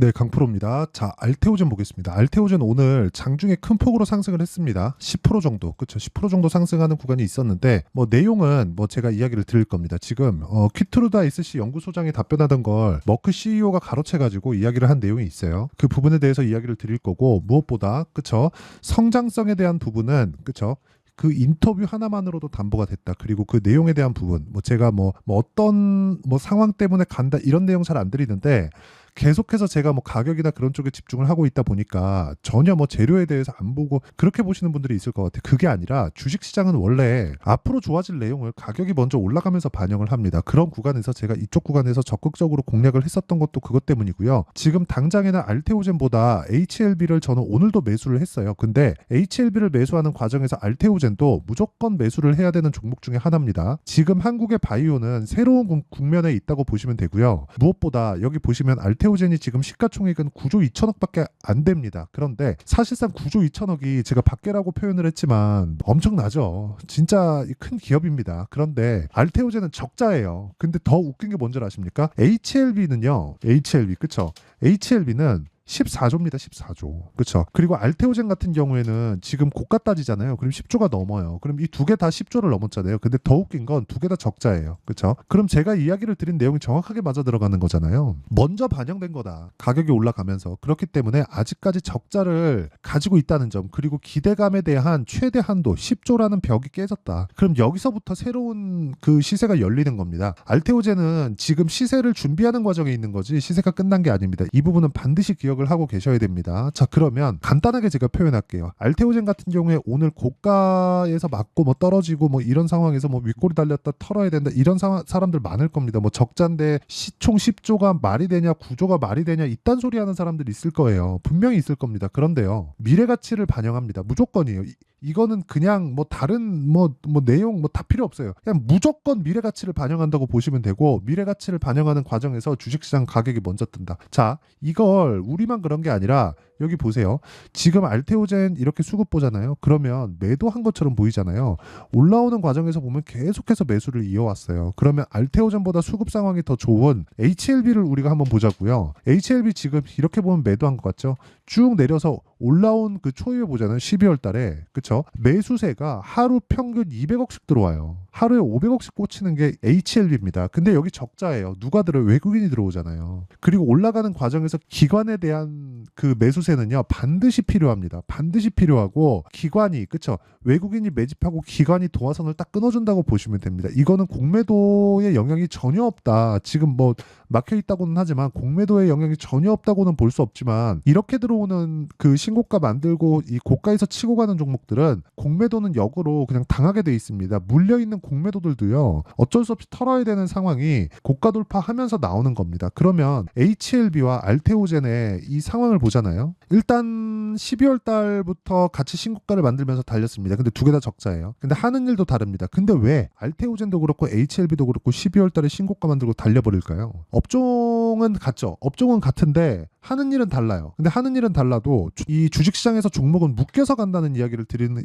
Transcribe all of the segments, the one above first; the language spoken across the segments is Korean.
네, 강프로입니다. 자, 알테오젠 보겠습니다. 알테오젠 오늘 장중에 큰 폭으로 상승을 했습니다. 10% 정도, 그쵸? 10% 정도 상승하는 구간이 있었는데, 뭐 내용은 뭐 제가 이야기를 드릴 겁니다. 지금 퀴트루다 SC 연구소장이 답변하던 걸 머크 CEO가 가로채가지고 이야기를 한 내용이 있어요. 그 부분에 대해서 이야기를 드릴 거고, 무엇보다 그쵸? 성장성에 대한 부분은 그쵸? 그 인터뷰 하나만으로도 담보가 됐다. 그리고 그 내용에 대한 부분, 뭐 제가 뭐 어떤 뭐 상황 때문에 간다 이런 내용 잘 안 드리는데. 계속해서 제가 뭐 가격이나 그런 쪽에 집중을 하고 있다 보니까 전혀 뭐 재료에 대해서 안 보고 그렇게 보시는 분들이 있을 것 같아요. 그게 아니라 주식시장은 원래 앞으로 좋아질 내용을 가격이 먼저 올라가면서 반영을 합니다. 그런 구간에서 제가 이쪽 구간에서 적극적으로 공략을 했었던 것도 그것 때문이고요. 지금 당장에는 알테오젠보다 HLB를 저는 오늘도 매수를 했어요. 근데 HLB를 매수하는 과정에서 알테오젠도 무조건 매수를 해야 되는 종목 중에 하나입니다. 지금 한국의 바이오는 새로운 국면에 있다고 보시면 되고요. 무엇보다 여기 보시면 알테오젠이 지금 시가총액은 9조 2천억밖에 안 됩니다. 그런데 사실상 9조 2천억이 제가 밖에라고 표현을 했지만 엄청나죠. 진짜 큰 기업입니다. 그런데 알테오젠은 적자예요. 근데 더 웃긴 게 뭔지 아십니까? HLB는요. HLB 그쵸? HLB는 14조입니다. 14조. 그렇죠. 그리고 알테오젠 같은 경우에는 지금 고가 따지잖아요. 그럼 10조가 넘어요. 그럼 이 두 개 다 10조를 넘었잖아요. 근데 더 웃긴 건 두 개 다 적자예요. 그렇죠? 그럼 제가 이야기를 드린 내용이 정확하게 맞아 들어가는 거잖아요. 먼저 반영된 거다. 가격이 올라가면서. 그렇기 때문에 아직까지 적자를 가지고 있다는 점, 그리고 기대감에 대한 최대 한도 10조라는 벽이 깨졌다. 그럼 여기서부터 새로운 그 시세가 열리는 겁니다. 알테오젠은 지금 시세를 준비하는 과정에 있는 거지 시세가 끝난 게 아닙니다. 이 부분은 반드시 기억을 하고 계셔야 됩니다. 자, 그러면 간단하게 제가 표현할게요. 알테오젠 같은 경우에 오늘 고가에서 맞고 뭐 떨어지고 뭐 이런 상황에서 뭐 윗골이 달렸다 털어야 된다 이런 사람들 많을 겁니다. 뭐 적자인데 시총 10조가 말이 되냐 9조가 말이 되냐 이딴 소리 하는 사람들이 있을 거예요. 분명히 있을 겁니다. 그런데요. 미래 가치를 반영합니다. 무조건이에요. 이거는 그냥 뭐 다른 뭐 내용 뭐 다 필요 없어요. 그냥 무조건 미래 가치를 반영한다고 보시면 되고 미래 가치를 반영하는 과정에서 주식시장 가격이 먼저 뜬다. 자, 이걸 우리만 그런 게 아니라 여기 보세요. 지금 알테오젠 이렇게 수급 보잖아요. 그러면 매도한 것처럼 보이잖아요. 올라오는 과정에서 보면 계속해서 매수를 이어왔어요. 그러면 알테오젠보다 수급 상황이 더 좋은 HLB를 우리가 한번 보자고요. HLB 지금 이렇게 보면 매도한 것 같죠? 쭉 내려서 올라온 그 초입에 보잖아요. 12월 달에. 그쵸? 매수세가 하루 평균 200억씩 들어와요. 하루에 500억씩 꽂히는 게 HLB입니다. 근데 여기 적자예요. 누가 들어요? 외국인이 들어오잖아요. 그리고 올라가는 과정에서 기관에 대한 그 매수세는요. 반드시 필요합니다. 반드시 필요하고 기관이 그쵸? 외국인이 매집하고 기관이 도화선을 딱 끊어준다고 보시면 됩니다. 이거는 공매도의 영향이 전혀 없다. 지금 뭐 막혀 있다고는 하지만 공매도의 영향이 전혀 없다고는 볼 수 없지만 이렇게 들어오는 그 신고가 만들고 이 고가에서 치고 가는 종목들은 공매도는 역으로 그냥 당하게 돼 있습니다. 물려 있는 공매도들도요. 어쩔 수 없이 털어야 되는 상황이 고가 돌파하면서 나오는 겁니다. 그러면 HLB와 알테오젠의 이 상황을 보잖아요. 일단 12월 달부터 같이 신고가를 만들면서 달렸습니다. 근데 두 개 다 적자예요. 근데 하는 일도 다릅니다. 근데 왜 알테오젠도 그렇고 HLB도 그렇고 12월 달에 신고가 만들고 달려버릴까요? 업종은 같죠. 업종은 같은데 하는 일은 달라요. 근데 하는 일은 달라도 이 주식시장에서 종목은 묶여서 간다는 이야기를 드리는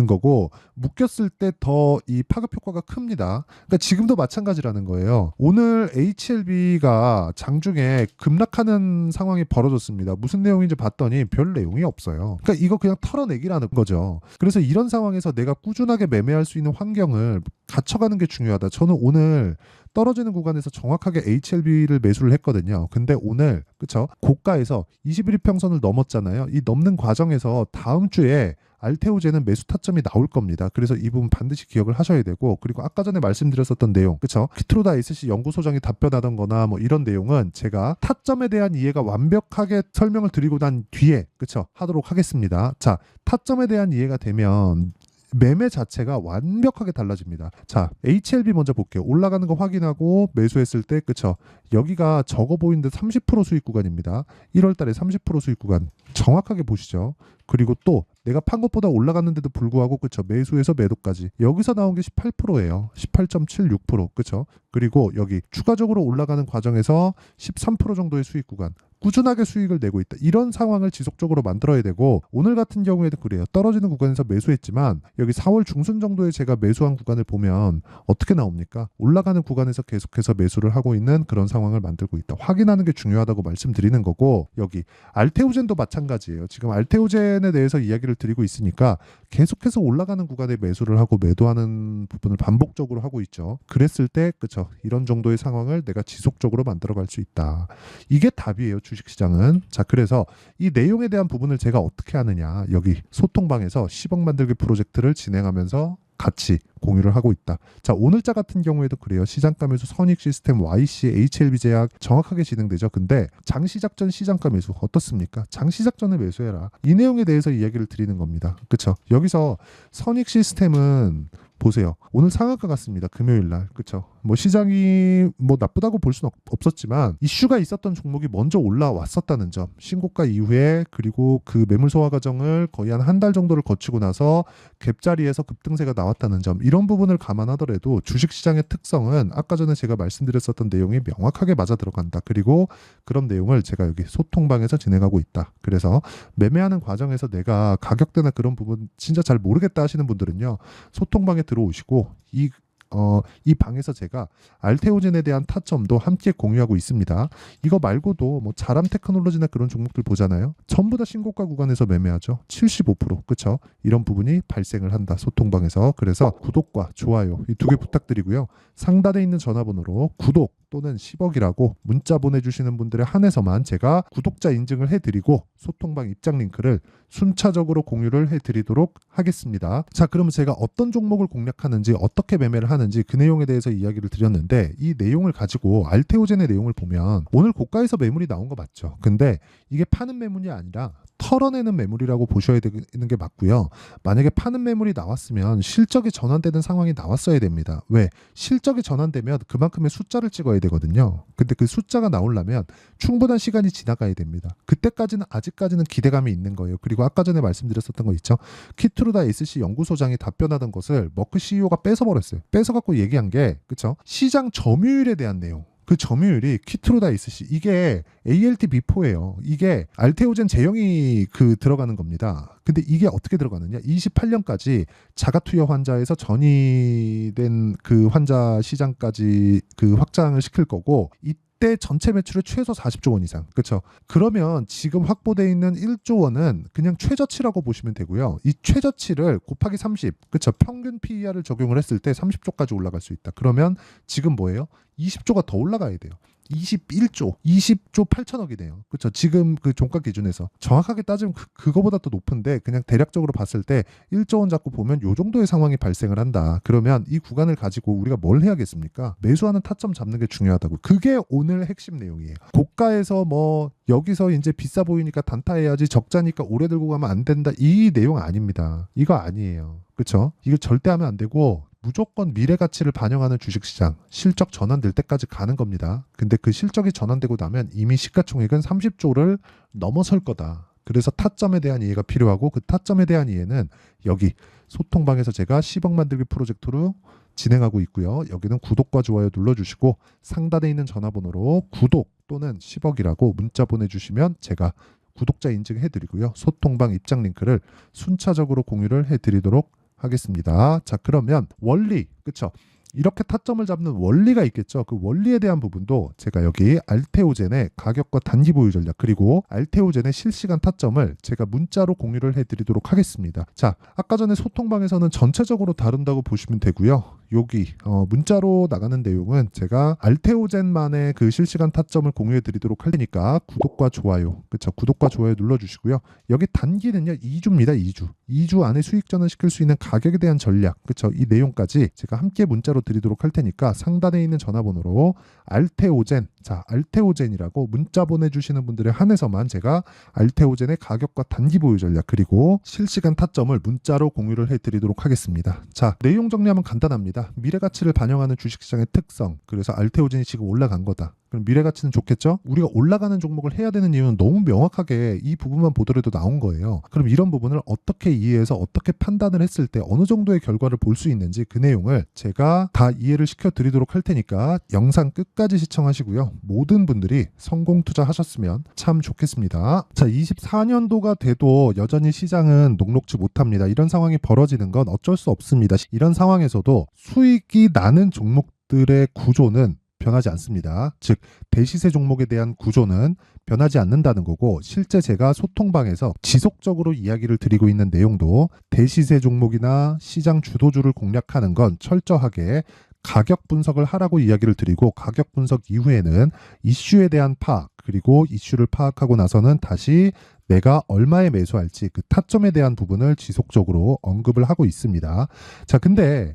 거고 묶였을 때 더 이 파급 효과가 큽니다. 그러니까 지금도 마찬가지라는 거예요. 오늘 HLB가 장중에 급락하는 상황이 벌어졌습니다. 무슨 내용인지 봤더니 별 내용이 없어요. 그러니까 이거 그냥 털어내기라는 거죠. 그래서 이런 상황에서 내가 꾸준하게 매매할 수 있는 환경을 갖춰가는 게 중요하다. 저는 오늘 떨어지는 구간에서 정확하게 HLB를 매수를 했거든요. 근데 오늘 그쵸? 고가에서 21일평선을 넘었잖아요. 이 넘는 과정에서 다음 주에 알테오젠은 매수 타점이 나올 겁니다. 그래서 이 부분 반드시 기억을 하셔야 되고 그리고 아까 전에 말씀드렸었던 내용 그쵸? 퀴트루다 SC 연구소장이 답변하던 거나 뭐 이런 내용은 제가 타점에 대한 이해가 완벽하게 설명을 드리고 난 뒤에 그쵸? 하도록 하겠습니다. 자, 타점에 대한 이해가 되면 매매 자체가 완벽하게 달라집니다. 자, HLB 먼저 볼게요. 올라가는 거 확인하고 매수했을 때 그쵸? 여기가 적어 보이는데 30% 수익 구간입니다. 1월 달에 30% 수익 구간 정확하게 보시죠. 그리고 또 내가 판 것보다 올라갔는데도 불구하고 그쵸? 매수에서 매도까지 여기서 나온 게 18%예요. 18.76% 그쵸? 그리고 여기 추가적으로 올라가는 과정에서 13% 정도의 수익 구간 꾸준하게 수익을 내고 있다. 이런 상황을 지속적으로 만들어야 되고 오늘 같은 경우에도 그래요. 떨어지는 구간에서 매수했지만 여기 4월 중순 정도에 제가 매수한 구간을 보면 어떻게 나옵니까? 올라가는 구간에서 계속해서 매수를 하고 있는 그런 상황을 만들고 있다. 확인하는 게 중요하다고 말씀드리는 거고 여기 알테오젠도 마찬가지예요. 지금 알테오젠에 대해서 이야기를 드리고 있으니까 계속해서 올라가는 구간에 매수를 하고 매도하는 부분을 반복적으로 하고 있죠. 그랬을 때 그쵸 이런 정도의 상황을 내가 지속적으로 만들어갈 수 있다. 이게 답이에요. 주식시장은. 자 그래서 이 내용에 대한 부분을 제가 어떻게 하느냐 여기 소통방에서 10억 만들기 프로젝트를 진행하면서 같이 공유를 하고 있다. 자 오늘자 같은 경우에도 그래요. 시장가 매수 선익 시스템 YC HLB 제약 정확하게 진행되죠. 근데 장시작전 시장가 매수 어떻습니까? 장시작전을 매수해라. 이 내용에 대해서 이야기를 드리는 겁니다. 그쵸? 여기서 선익 시스템은 보세요. 오늘 상한가 같습니다. 금요일 날. 그쵸? 뭐 시장이 뭐 나쁘다고 볼 수는 없었지만 이슈가 있었던 종목이 먼저 올라왔었다는 점. 신고가 이후에 그리고 그 매물 소화 과정을 거의 한 달 정도를 거치고 나서 갭자리에서 급등세가 나왔다는 점. 이런 부분을 감안하더라도 주식시장의 특성은 아까 전에 제가 말씀드렸었던 내용이 명확하게 맞아 들어간다. 그리고 그런 내용을 제가 여기 소통방에서 진행하고 있다. 그래서 매매하는 과정에서 내가 가격대나 그런 부분 진짜 잘 모르겠다 하시는 분들은요. 소통방에 들어오시고 이 방에서 제가 알테오젠에 대한 타점도 함께 공유하고 있습니다. 이거 말고도 뭐 자람 테크놀로지나 그런 종목들 보잖아요. 전부 다 신고가 구간에서 매매하죠. 75% 그쵸? 이런 부분이 발생을 한다. 소통방에서. 그래서 구독과 좋아요 이 두 개 부탁드리고요. 상단에 있는 전화번호로 구독 또는 10억이라고 문자 보내주시는 분들에 한해서만 제가 구독자 인증을 해드리고 소통방 입장 링크를 순차적으로 공유를 해드리도록 하겠습니다. 자 그러면 제가 어떤 종목을 공략하는지 어떻게 매매를 하는지 그 내용에 대해서 이야기를 드렸는데 이 내용을 가지고 알테오젠의 내용을 보면 오늘 고가에서 매물이 나온 거 맞죠? 근데 이게 파는 매물이 아니라 털어내는 매물이라고 보셔야 되는 게 맞고요. 만약에 파는 매물이 나왔으면 실적이 전환되는 상황이 나왔어야 됩니다. 왜? 실적이 전환되면 그만큼의 숫자를 찍어야 되거든요. 근데 그 숫자가 나오려면 충분한 시간이 지나가야 됩니다. 그때까지는 아직까지는 기대감이 있는 거예요. 그리고 아까 전에 말씀드렸었던 거 있죠. 키트루다 SC 연구소장이 답변하던 것을 머크 CEO가 뺏어버렸어요. 뺏어갖고 얘기한 게 그쵸? 시장 점유율에 대한 내용. 그 점유율이 키트루다 SC 이게 ALT B4예요. 이게 알테오젠 제형이 들어가는 겁니다. 근데 이게 어떻게 들어가느냐? 28년까지 자가 투여 환자에서 전이된 그 환자 시장까지 확장을 시킬 거고 이때 전체 매출의 최소 40조 원 이상. 그렇죠? 그러면 지금 확보되어 있는 1조 원은 그냥 최저치라고 보시면 되고요. 이 최저치를 곱하기 30. 그렇죠? 평균 PER을 적용을 했을 때 30조까지 올라갈 수 있다. 그러면 지금 뭐예요? 20조가 더 올라가야 돼요. 21조, 20조 8천억이네요. 그렇죠? 지금 그 종가 기준에서 정확하게 따지면 그거보다 더 높은데 그냥 대략적으로 봤을 때 1조 원 잡고 보면 요 정도의 상황이 발생을 한다. 그러면 이 구간을 가지고 우리가 뭘 해야겠습니까? 매수하는 타점 잡는 게 중요하다고. 그게 오늘 핵심 내용이에요. 고가에서 뭐 여기서 이제 비싸 보이니까 단타해야지 적자니까 오래 들고 가면 안 된다. 이 내용 아닙니다. 이거 아니에요. 그렇죠? 이거 절대 하면 안 되고 무조건 미래 가치를 반영하는 주식시장 실적 전환될 때까지 가는 겁니다. 근데 그 실적이 전환되고 나면 이미 시가총액은 30조를 넘어설 거다. 그래서 타점에 대한 이해가 필요하고 그 타점에 대한 이해는 여기 소통방에서 제가 10억 만들기 프로젝트로 진행하고 있고요. 여기는 구독과 좋아요 눌러주시고 상단에 있는 전화번호로 구독 또는 10억이라고 문자 보내주시면 제가 구독자 인증해드리고요. 소통방 입장 링크를 순차적으로 공유를 해드리도록 하겠습니다. 자 그러면 원리 그쵸? 이렇게 타점을 잡는 원리가 있겠죠. 그 원리에 대한 부분도 제가 여기 알테오젠의 가격과 단기 보유 전략 그리고 알테오젠의 실시간 타점을 제가 문자로 공유를 해드리도록 하겠습니다. 자 아까 전에 소통방에서는 전체적으로 다룬다고 보시면 되고요. 여기 문자로 나가는 내용은 제가 알테오젠만의 그 실시간 타점을 공유해 드리도록 할 테니까 구독과 좋아요 그쵸? 구독과 좋아요 눌러주시고요. 여기 단기는요 2주입니다. 2주 안에 수익 전환시킬 수 있는 가격에 대한 전략 그쵸? 이 내용까지 제가 함께 문자로 드리도록 할 테니까 상단에 있는 전화번호로 알테오젠 자 알테오젠이라고 문자 보내주시는 분들에 한해서만 제가 알테오젠의 가격과 단기 보유 전략 그리고 실시간 타점을 문자로 공유를 해드리도록 하겠습니다. 자 내용 정리하면 간단합니다. 미래 가치를 반영하는 주식시장의 특성 그래서 알테오젠이 지금 올라간 거다. 그럼 미래 가치는 좋겠죠? 우리가 올라가는 종목을 해야 되는 이유는 너무 명확하게 이 부분만 보더라도 나온 거예요. 그럼 이런 부분을 어떻게 이해해서 어떻게 판단을 했을 때 어느 정도의 결과를 볼 수 있는지 그 내용을 제가 다 이해를 시켜드리도록 할 테니까 영상 끝까지 시청하시고요. 모든 분들이 성공 투자하셨으면 참 좋겠습니다. 자, 24년도가 돼도 여전히 시장은 녹록지 못합니다. 이런 상황이 벌어지는 건 어쩔 수 없습니다. 이런 상황에서도 수익이 나는 종목들의 구조는 변하지 않습니다. 즉 대시세 종목에 대한 구조는 변하지 않는다는 거고, 실제 제가 소통방에서 지속적으로 이야기를 드리고 있는 내용도 대시세 종목이나 시장 주도주를 공략하는 건 철저하게 가격 분석을 하라고 이야기를 드리고, 가격 분석 이후에는 이슈에 대한 파악, 그리고 이슈를 파악하고 나서는 다시 내가 얼마에 매수할지 그 타점에 대한 부분을 지속적으로 언급을 하고 있습니다. 자, 근데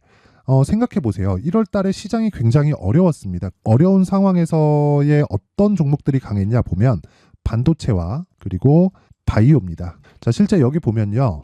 생각해 보세요. 1월 달에 시장이 굉장히 어려웠습니다. 어려운 상황에서의 어떤 종목들이 강했냐 보면 반도체와 그리고 바이오입니다. 자, 실제 여기 보면요.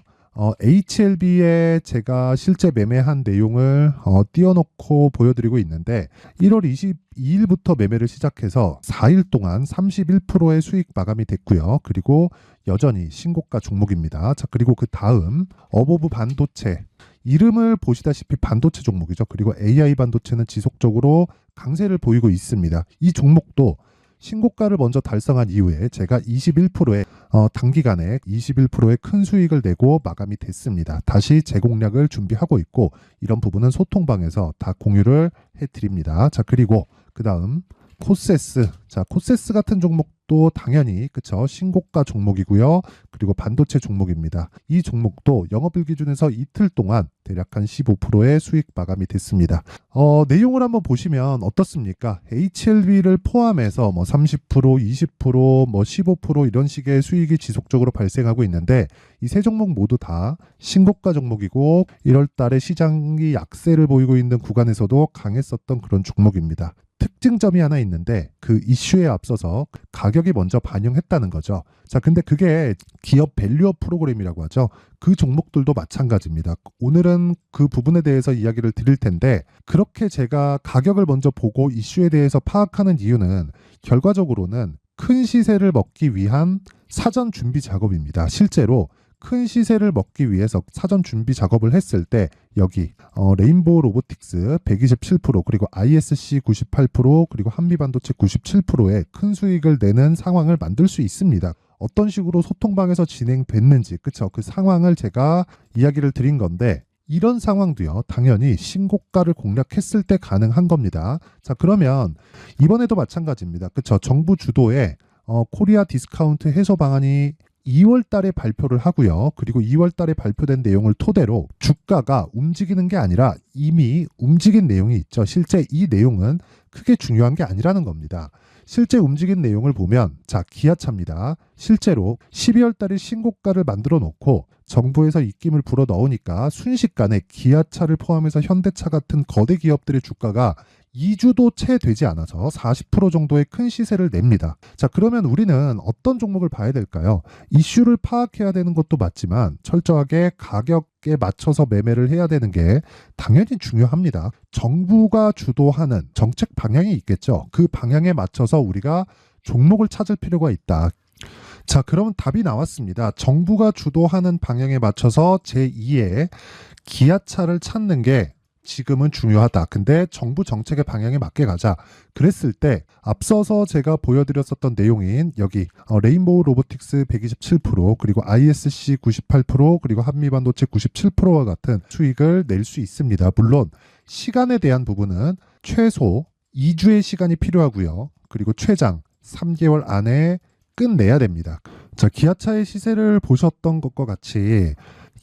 HLB에 제가 실제 매매한 내용을 띄워놓고 보여드리고 있는데, 1월 22일부터 매매를 시작해서 4일 동안 31%의 수익 마감이 됐고요. 그리고 여전히 신고가 종목입니다. 자, 그리고 그 다음 어보브 반도체, 이름을 보시다시피 반도체 종목이죠. 그리고 AI 반도체는 지속적으로 강세를 보이고 있습니다. 이 종목도 신고가를 먼저 달성한 이후에 제가 21%의 단기간에 21%의 큰 수익을 내고 마감이 됐습니다. 다시 재공략을 준비하고 있고, 이런 부분은 소통방에서 다 공유를 해드립니다. 자, 그리고 그 다음 코세스. 자, 코세스 같은 종목도 당연히 그쵸, 신고가 종목이고요. 그리고 반도체 종목입니다. 이 종목도 영업일 기준에서 이틀 동안 대략 한 15%의 수익 마감이 됐습니다. 내용을 한번 보시면 어떻습니까? HLB를 포함해서 뭐 30%, 20%, 뭐 15% 이런 식의 수익이 지속적으로 발생하고 있는데, 이 세 종목 모두 다 신고가 종목이고 1월 달에 시장이 약세를 보이고 있는 구간에서도 강했었던 그런 종목입니다. 특징점이 하나 있는데, 그 이슈에 앞서서 가격이 먼저 반영했다는 거죠. 자, 근데 그게 기업 밸류업 프로그램이라고 하죠. 그 종목들도 마찬가지입니다. 오늘은 그 부분에 대해서 이야기를 드릴 텐데, 그렇게 제가 가격을 먼저 보고 이슈에 대해서 파악하는 이유는 결과적으로는 큰 시세를 먹기 위한 사전 준비 작업입니다. 실제로 큰 시세를 먹기 위해서 사전 준비 작업을 했을 때 여기 레인보우 로보틱스 127%, 그리고 ISC 98%, 그리고 한미반도체 97%의 큰 수익을 내는 상황을 만들 수 있습니다. 어떤 식으로 소통방에서 진행됐는지, 그쵸? 그 상황을 제가 이야기를 드린 건데, 이런 상황도요, 당연히 신고가를 공략했을 때 가능한 겁니다. 자, 그러면 이번에도 마찬가지입니다. 그쵸? 정부 주도의 코리아 디스카운트 해소 방안이 2월 달에 발표를 하고요. 그리고 2월 달에 발표된 내용을 토대로 주가가 움직이는 게 아니라 이미 움직인 내용이 있죠. 실제 이 내용은 크게 중요한 게 아니라는 겁니다. 실제 움직인 내용을 보면, 자, 기아차입니다. 실제로 12월 달에 신고가를 만들어 놓고 정부에서 입김을 불어 넣으니까 순식간에 기아차를 포함해서 현대차 같은 거대 기업들의 주가가 2주도 채 되지 않아서 40% 정도의 큰 시세를 냅니다. 자, 그러면 우리는 어떤 종목을 봐야 될까요? 이슈를 파악해야 되는 것도 맞지만 철저하게 가격에 맞춰서 매매를 해야 되는 게 당연히 중요합니다. 정부가 주도하는 정책 방향이 있겠죠. 그 방향에 맞춰서 우리가 종목을 찾을 필요가 있다. 자, 그러면 답이 나왔습니다. 정부가 주도하는 방향에 맞춰서 제2의 기아차를 찾는 게 지금은 중요하다. 근데 정부 정책의 방향에 맞게 가자. 그랬을 때 앞서서 제가 보여드렸었던 내용인 여기 레인보우 로보틱스 127%, 그리고 ISC 98%, 그리고 한미반도체 97%와 같은 수익을 낼 수 있습니다. 물론 시간에 대한 부분은 최소 2주의 시간이 필요하고요. 그리고 최장 3개월 안에 끝내야 됩니다. 자, 기아차의 시세를 보셨던 것과 같이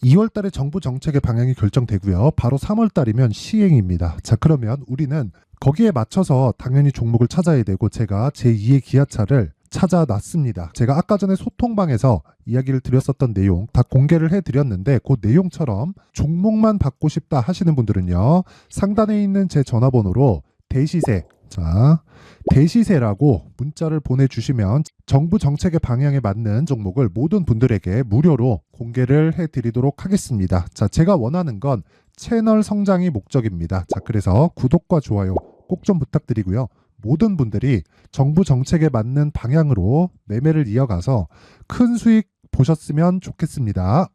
2월 달에 정부 정책의 방향이 결정되고요. 바로 3월 달이면 시행입니다. 자, 그러면 우리는 거기에 맞춰서 당연히 종목을 찾아야 되고, 제가 제2의 기아차를 찾아놨습니다. 제가 아까 전에 소통방에서 이야기를 드렸었던 내용 다 공개를 해드렸는데, 그 내용처럼 종목만 받고 싶다 하시는 분들은요, 상단에 있는 제 전화번호로 대시세, 자, 대시세라고 문자를 보내주시면 정부 정책의 방향에 맞는 종목을 모든 분들에게 무료로 공개를 해드리도록 하겠습니다. 자, 제가 원하는 건 채널 성장이 목적입니다. 자, 그래서 구독과 좋아요 꼭 좀 부탁드리고요. 모든 분들이 정부 정책에 맞는 방향으로 매매를 이어가서 큰 수익 보셨으면 좋겠습니다.